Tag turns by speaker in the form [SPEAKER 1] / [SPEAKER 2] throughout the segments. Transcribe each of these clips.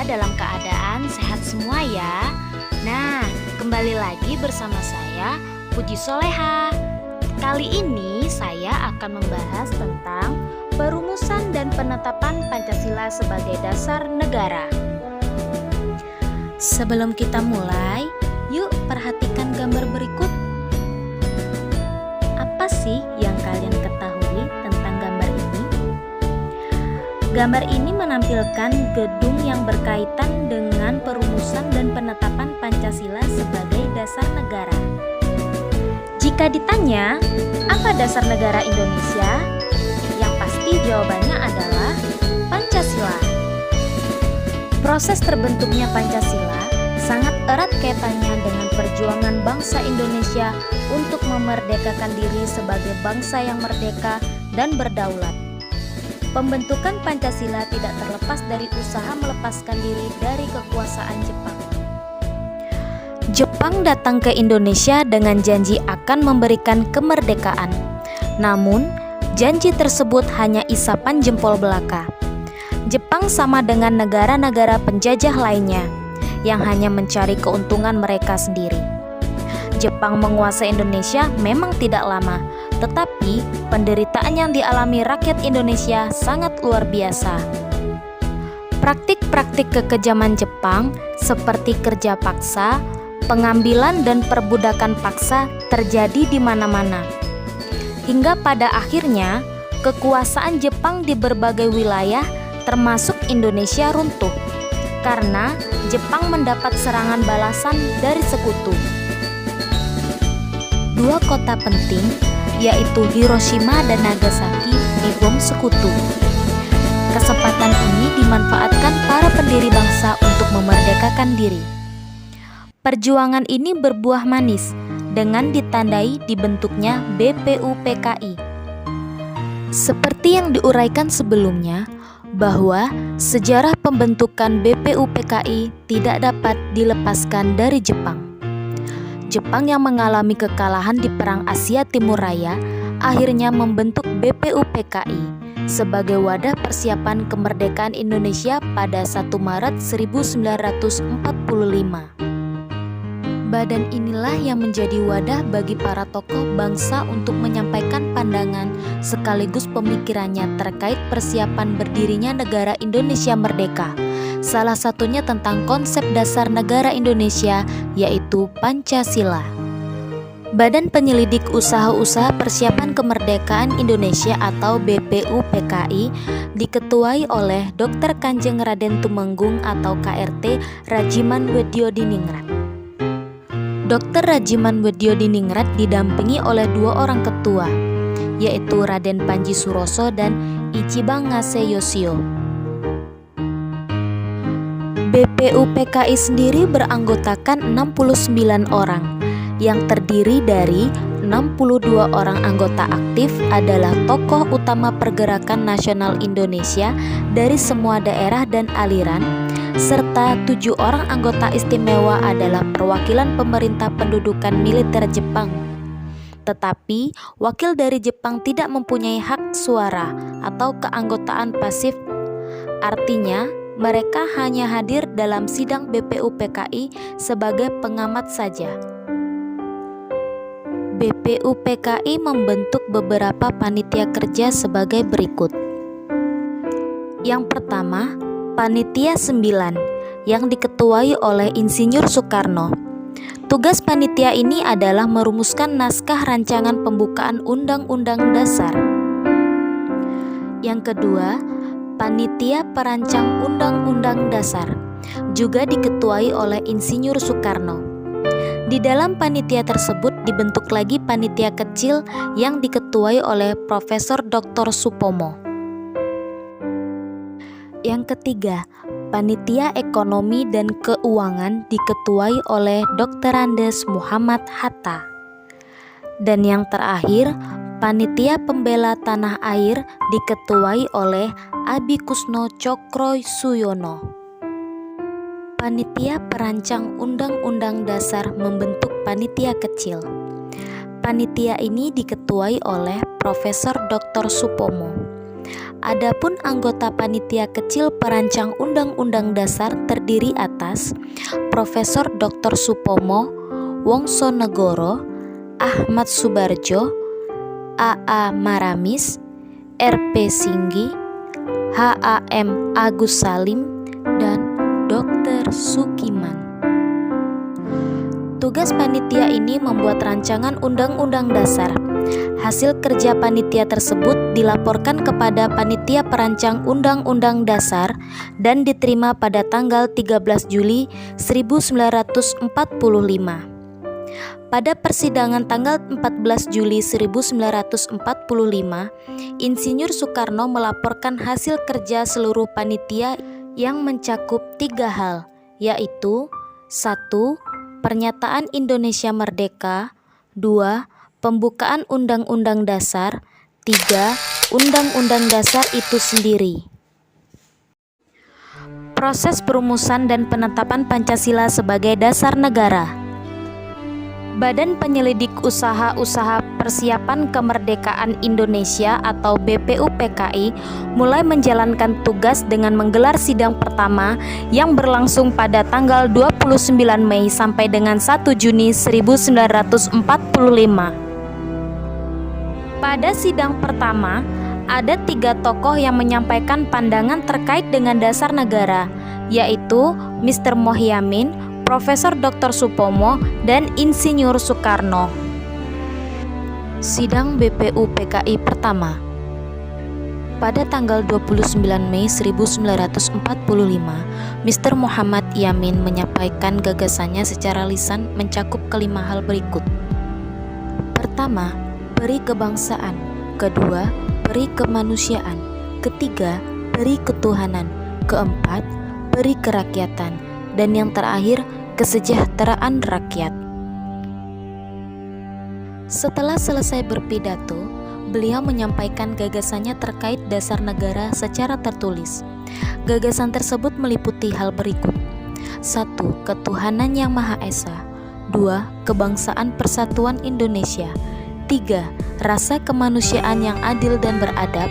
[SPEAKER 1] Semoga dalam keadaan sehat semua ya. Nah, kembali lagi bersama saya Puji Soleha. Kali ini saya akan membahas tentang perumusan dan penetapan Pancasila sebagai dasar negara. Sebelum kita mulai, yuk perhatikan gambar berikut. Apa sih yang kalian ketahui tentang gambar ini? Gambar ini menampilkan gedung yang berkaitan dengan perumusan dan penetapan Pancasila sebagai dasar negara. Jika ditanya, apa dasar negara Indonesia? Yang pasti jawabannya adalah Pancasila. Proses terbentuknya Pancasila sangat erat kaitannya dengan perjuangan bangsa Indonesia untuk memerdekakan diri sebagai bangsa yang merdeka dan berdaulat. Pembentukan Pancasila tidak terlepas dari usaha melepaskan diri dari kekuasaan Jepang. Jepang datang ke Indonesia dengan janji akan memberikan kemerdekaan. Namun, janji tersebut hanya isapan jempol belaka. Jepang sama dengan negara-negara penjajah lainnya yang hanya mencari keuntungan mereka sendiri. Jepang menguasai Indonesia memang tidak lama, tetapi penderitaan yang dialami rakyat Indonesia sangat luar biasa. Praktik-praktik kekejaman Jepang seperti kerja paksa, pengambilan dan perbudakan paksa terjadi di mana-mana. Hingga pada akhirnya, kekuasaan Jepang di berbagai wilayah termasuk Indonesia runtuh karena Jepang mendapat serangan balasan dari sekutu. Dua kota penting yaitu Hiroshima dan Nagasaki dibom sekutu. Kesempatan ini dimanfaatkan para pendiri bangsa untuk memerdekakan diri. Perjuangan ini berbuah manis dengan ditandai dibentuknya BPUPKI. Seperti yang diuraikan sebelumnya, bahwa sejarah pembentukan BPUPKI tidak dapat dilepaskan dari Jepang. Jepang yang mengalami kekalahan di Perang Asia Timur Raya akhirnya membentuk BPUPKI sebagai wadah persiapan kemerdekaan Indonesia pada 1 Maret 1945. Badan inilah yang menjadi wadah bagi para tokoh bangsa untuk menyampaikan pandangan sekaligus pemikirannya terkait persiapan berdirinya negara Indonesia merdeka. Salah satunya tentang konsep dasar negara Indonesia, yaitu Pancasila. Badan Penyelidik Usaha-Usaha Persiapan Kemerdekaan Indonesia atau BPUPKI diketuai oleh Dr. Kanjeng Raden Tumenggung atau KRT Rajiman Wedyodiningrat. Dr. Rajiman Wedyodiningrat didampingi oleh dua orang ketua, yaitu Raden Panji Suroso dan Ichibang Ngase Yoshio. BPUPKI sendiri beranggotakan 69 orang, yang terdiri dari 62 orang anggota aktif adalah tokoh utama pergerakan nasional Indonesia dari semua daerah dan aliran, serta 7 orang anggota istimewa adalah perwakilan pemerintah pendudukan militer Jepang. Tetapi, wakil dari Jepang tidak mempunyai hak suara atau keanggotaan pasif. Artinya, mereka hanya hadir dalam sidang BPUPKI sebagai pengamat saja. BPUPKI membentuk beberapa panitia kerja sebagai berikut. Yang pertama, Panitia 9 yang diketuai oleh Insinyur Soekarno. Tugas panitia ini adalah merumuskan naskah rancangan pembukaan Undang-Undang Dasar. Yang kedua, Panitia Perancang Undang-Undang Dasar, juga diketuai oleh Insinyur Soekarno. Di dalam panitia tersebut dibentuk lagi panitia kecil yang diketuai oleh Profesor Dr. Supomo. Yang ketiga, Panitia Ekonomi dan Keuangan diketuai oleh Dr. Andes Muhammad Hatta. Dan yang terakhir, Panitia Pembela Tanah Air diketuai oleh Abi Kusno Cokroy Suyono. Panitia Perancang Undang-Undang Dasar membentuk panitia kecil. Panitia ini diketuai oleh Profesor Dr. Supomo. Adapun anggota panitia kecil perancang Undang-Undang Dasar terdiri atas Profesor Dr. Supomo Wongsonegoro, Ahmad Subarjo, A.A. Maramis, R.P. Singgi, H.A.M. Agus Salim, dan Dr. Sukiman. Tugas panitia ini membuat rancangan Undang-Undang Dasar. Hasil kerja panitia tersebut dilaporkan kepada Panitia Perancang Undang-Undang Dasar dan diterima pada tanggal 13 Juli 1945. Pada persidangan tanggal 14 Juli 1945, Insinyur Soekarno melaporkan hasil kerja seluruh panitia yang mencakup 3 hal, yaitu 1. Pernyataan Indonesia Merdeka, 2. Pembukaan Undang-Undang Dasar, 3. Undang-Undang Dasar itu sendiri. Proses perumusan dan penetapan Pancasila sebagai dasar negara. Badan Penyelidik Usaha-Usaha Persiapan Kemerdekaan Indonesia atau BPUPKI mulai menjalankan tugas dengan menggelar sidang pertama yang berlangsung pada tanggal 29 Mei sampai dengan 1 Juni 1945. Pada sidang pertama, ada 3 tokoh yang menyampaikan pandangan terkait dengan dasar negara, yaitu Mr. Mohyamin, Profesor Dr. Supomo, dan Insinyur Soekarno. Sidang BPUPKI pertama. Pada tanggal 29 Mei 1945, Mr. Muhammad Yamin menyampaikan gagasannya secara lisan mencakup kelima hal berikut. Pertama, peri kebangsaan. Kedua, peri kemanusiaan. Ketiga, peri ketuhanan. Keempat, peri kerakyatan. Dan yang terakhir, kesejahteraan rakyat. Setelah selesai berpidato, beliau menyampaikan gagasannya terkait dasar negara secara tertulis. Gagasan tersebut meliputi hal berikut. 1. Ketuhanan yang Maha Esa. 2. Kebangsaan Persatuan Indonesia. 3. Rasa kemanusiaan yang adil dan beradab.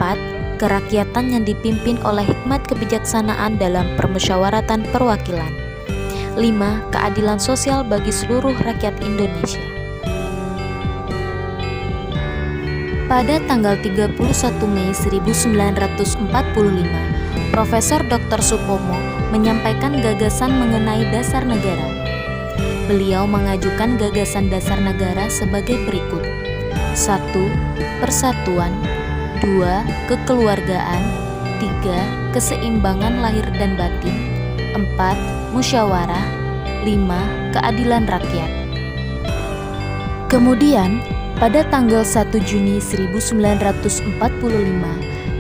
[SPEAKER 1] 4. Kerakyatan yang dipimpin oleh hikmat kebijaksanaan dalam permusyawaratan perwakilan. 5. Keadilan sosial bagi seluruh rakyat Indonesia. Pada tanggal 31 Mei 1945, Profesor Dr. Supomo menyampaikan gagasan mengenai dasar negara. Beliau mengajukan gagasan dasar negara sebagai berikut. 1. Persatuan. 2. Kekeluargaan. 3. Keseimbangan lahir dan batin. 4. Musyawarah. 5. Keadilan rakyat. Kemudian, pada tanggal 1 Juni 1945,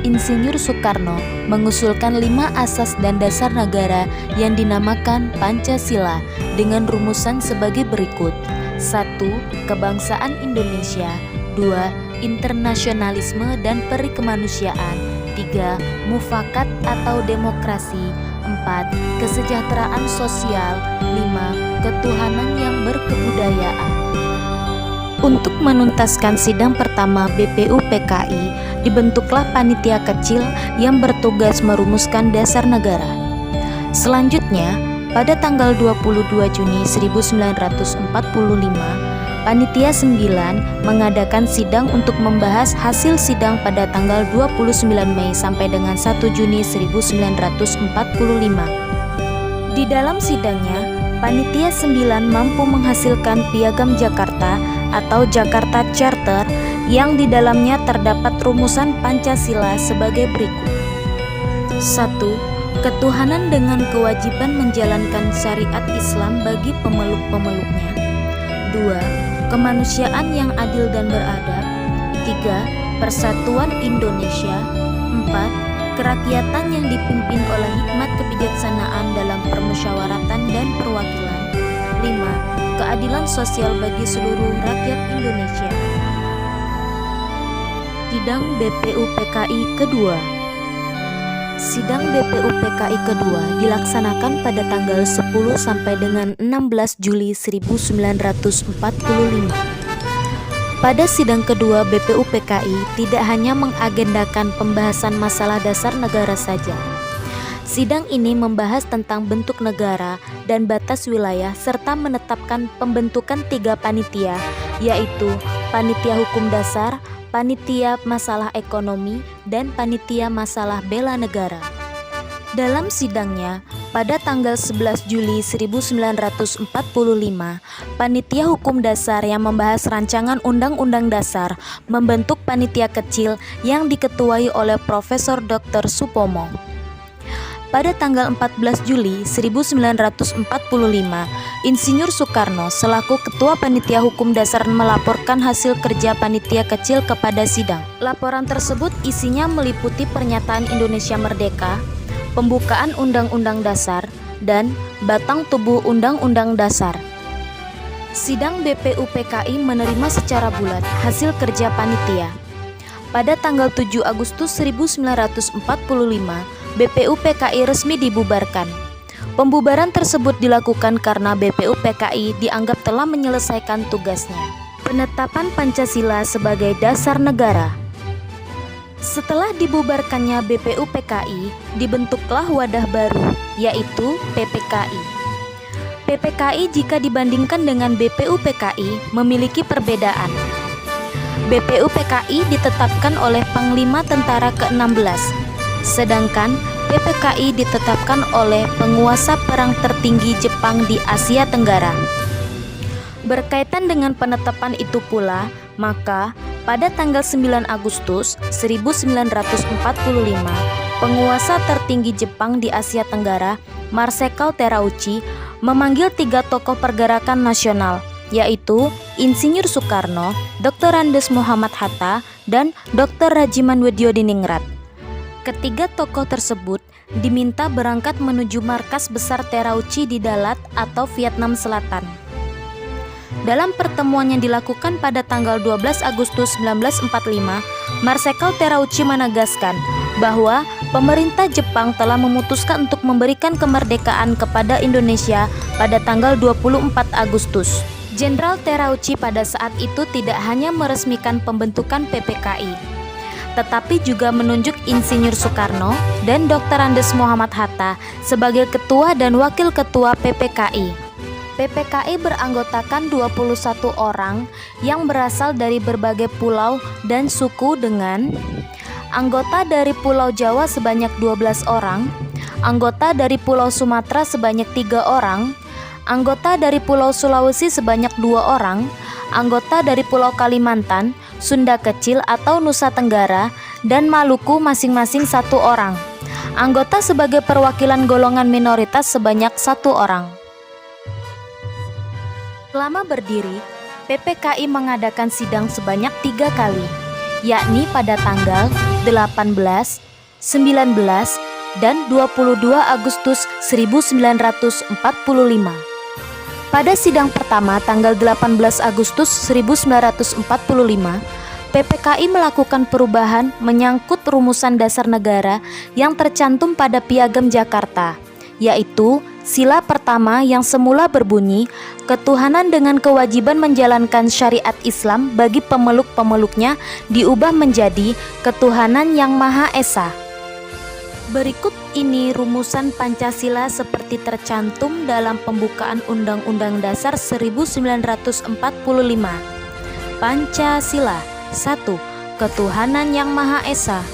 [SPEAKER 1] Insinyur Soekarno mengusulkan 5 asas dan dasar negara yang dinamakan Pancasila dengan rumusan sebagai berikut. 1. Kebangsaan Indonesia. 2. Internasionalisme dan peri kemanusiaan. 3. Mufakat atau demokrasi. 4. Kesejahteraan sosial. 5. Ketuhanan yang berkebudayaan. Untuk menuntaskan sidang pertama BPUPKI, dibentuklah panitia kecil yang bertugas merumuskan dasar negara. Selanjutnya, pada tanggal 22 Juni 1945, Panitia 9 mengadakan sidang untuk membahas hasil sidang pada tanggal 29 Mei sampai dengan 1 Juni 1945. Di dalam sidangnya, Panitia 9 mampu menghasilkan Piagam Jakarta atau Jakarta Charter yang di dalamnya terdapat rumusan Pancasila sebagai berikut. 1. Ketuhanan dengan kewajiban menjalankan syariat Islam bagi pemeluk-pemeluknya. 2. Kemanusiaan yang adil dan beradab. 3. Persatuan Indonesia. 4. Kerakyatan yang dipimpin oleh hikmat kebijaksanaan dalam permusyawaratan dan perwakilan. 5. Keadilan sosial bagi seluruh rakyat Indonesia. Sidang BPUPKI kedua. Sidang BPUPKI kedua dilaksanakan pada tanggal 10 sampai dengan 16 Juli 1945. Pada sidang kedua BPUPKI tidak hanya mengagendakan pembahasan masalah dasar negara saja. Sidang ini membahas tentang bentuk negara dan batas wilayah serta menetapkan pembentukan 3 panitia, yaitu Panitia Hukum Dasar, Panitia Masalah Ekonomi, dan Panitia Masalah Bela Negara. Dalam sidangnya, pada tanggal 11 Juli 1945, Panitia Hukum Dasar yang membahas rancangan Undang-Undang Dasar membentuk panitia kecil yang diketuai oleh Profesor Dr. Supomo. Pada tanggal 14 Juli 1945, Insinyur Soekarno selaku Ketua Panitia Hukum Dasar melaporkan hasil kerja panitia kecil kepada sidang. Laporan tersebut isinya meliputi pernyataan Indonesia Merdeka, pembukaan Undang-Undang Dasar, dan batang tubuh Undang-Undang Dasar. Sidang BPUPKI menerima secara bulat hasil kerja panitia. Pada tanggal 7 Agustus 1945, BPUPKI resmi dibubarkan. Pembubaran tersebut dilakukan karena BPUPKI dianggap telah menyelesaikan tugasnya. Penetapan Pancasila sebagai dasar negara. Setelah dibubarkannya BPUPKI, dibentuklah wadah baru, yaitu PPKI. PPKI jika dibandingkan dengan BPUPKI memiliki perbedaan. BPUPKI ditetapkan oleh Panglima Tentara ke-16, sedangkan PPKI ditetapkan oleh penguasa perang tertinggi Jepang di Asia Tenggara. Berkaitan dengan penetapan itu pula, maka pada tanggal 9 Agustus 1945, penguasa tertinggi Jepang di Asia Tenggara, Marsekal Terauchi, memanggil 3 tokoh pergerakan nasional, yaitu Insinyur Soekarno, Dr. Andes Muhammad Hatta, dan Dr. Rajiman Weddiodiningrat. Ketiga tokoh tersebut diminta berangkat menuju markas besar Terauchi di Dalat atau Vietnam Selatan. Dalam pertemuan yang dilakukan pada tanggal 12 Agustus 1945, Marsekal Terauchi menegaskan bahwa pemerintah Jepang telah memutuskan untuk memberikan kemerdekaan kepada Indonesia pada tanggal 24 Agustus. Jenderal Terauchi pada saat itu tidak hanya meresmikan pembentukan PPKI, tetapi juga menunjuk Insinyur Soekarno dan Dr. Andes Muhammad Hatta sebagai ketua dan wakil ketua PPKI. PPKI beranggotakan 21 orang yang berasal dari berbagai pulau dan suku dengan anggota dari Pulau Jawa sebanyak 12 orang, anggota dari Pulau Sumatera sebanyak 3 orang, anggota dari Pulau Sulawesi sebanyak 2 orang, anggota dari Pulau Kalimantan, Sunda Kecil atau Nusa Tenggara, dan Maluku masing-masing 1 orang. Anggota sebagai perwakilan golongan minoritas sebanyak 1 orang. Selama berdiri, PPKI mengadakan sidang sebanyak 3 kali, yakni pada tanggal 18, 19, dan 22 Agustus 1945. Pada sidang pertama tanggal 18 Agustus 1945, PPKI melakukan perubahan menyangkut rumusan dasar negara yang tercantum pada Piagam Jakarta, yaitu sila pertama yang semula berbunyi, ketuhanan dengan kewajiban menjalankan syariat Islam bagi pemeluk-pemeluknya diubah menjadi ketuhanan yang Maha Esa. Berikut ini rumusan Pancasila seperti tercantum dalam pembukaan Undang-Undang Dasar 1945. Pancasila. 1. Ketuhanan yang Maha Esa.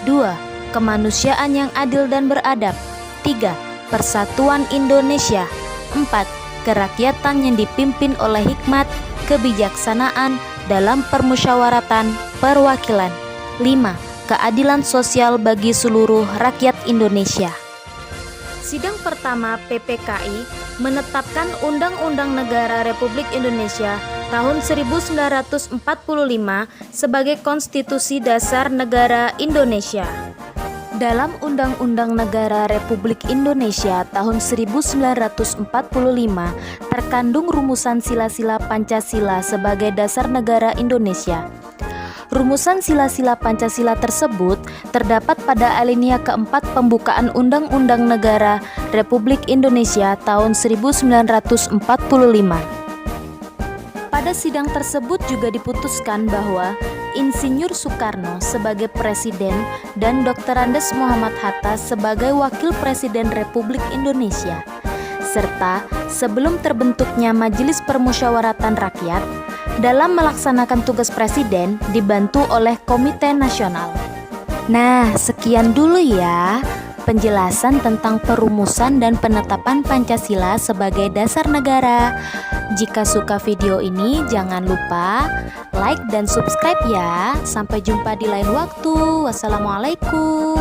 [SPEAKER 1] 2. Kemanusiaan yang adil dan beradab. 3. Persatuan Indonesia. 4. Kerakyatan yang dipimpin oleh hikmat, kebijaksanaan dalam permusyawaratan perwakilan. 5. Keadilan sosial bagi seluruh rakyat Indonesia. Sidang pertama PPKI menetapkan Undang-Undang Negara Republik Indonesia tahun 1945 sebagai Konstitusi Dasar Negara Indonesia. Dalam Undang-Undang Negara Republik Indonesia tahun 1945 terkandung rumusan sila-sila Pancasila sebagai dasar negara Indonesia. Rumusan sila-sila Pancasila tersebut terdapat pada alinea keempat pembukaan Undang-Undang Negara Republik Indonesia tahun 1945. Pada Pada sidang tersebut juga diputuskan bahwa Insinyur Soekarno sebagai Presiden dan Dr. Andes Muhammad Hatta sebagai Wakil Presiden Republik Indonesia, serta sebelum terbentuknya Majelis Permusyawaratan Rakyat, dalam melaksanakan tugas Presiden dibantu oleh Komite Nasional. Nah, sekian dulu ya penjelasan tentang perumusan dan penetapan Pancasila sebagai dasar negara. Jika suka video ini, jangan lupa like dan subscribe ya. Sampai jumpa di lain waktu. Wassalamualaikum.